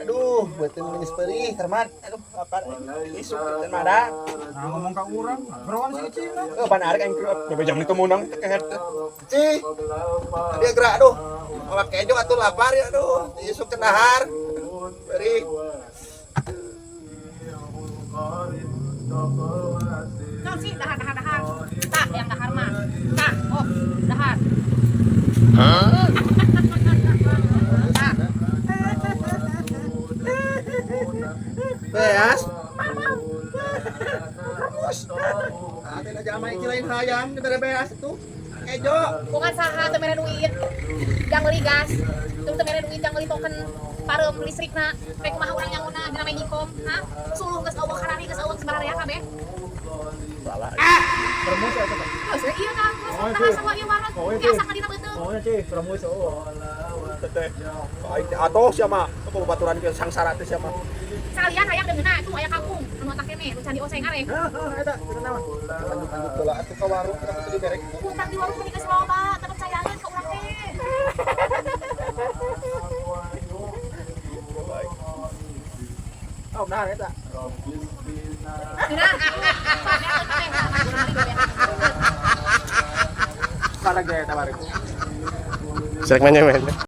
Aduh, buatin minis perih, Herman. Aduh, apa? Isuk dan mada. Nah, ngomong ka urang, geroan si Cina. Oh, panar kan bebe jam itu munang kehet. Ci. Dia gerak aduh. Awak kejo atuh lapar ya aduh. Isuk ke dahar. Perih. Kau sih dahar. Tak, yang dahar mah. Tak, oh, dahar. Tak. Beas. Terus. Ada aja main kirain hayam kita beas tuh. Kejo. Bukan saha teu mere duit. Jang beli gas. Teu mere duit jang beli token pareum listrikna. Rek kumaha urang yang una dina Medikom, ha? Suluh geus eueuh karari geus eueuh sebararea kabeh. Promosi apa tuh? Geus ieu kan, geus saha ieu warung. Biasa ka dina beuteung. Oh, Ci, promosi oh. Teteh. Atuh sia mah. Pembaturan ke sangsara teh sia mah. Sekalian hayang deungeuna atuh aya kampung anu otak keneh, nu candi oseng arek. Eta, kenapa? Lanjut bola atuh ka warung kita kudu diberek. Utang di warung geus loba, tetep cayaeun ka urang teh. Oh, nah eta. Geunah. Para gaya tawarin. Serek mana men?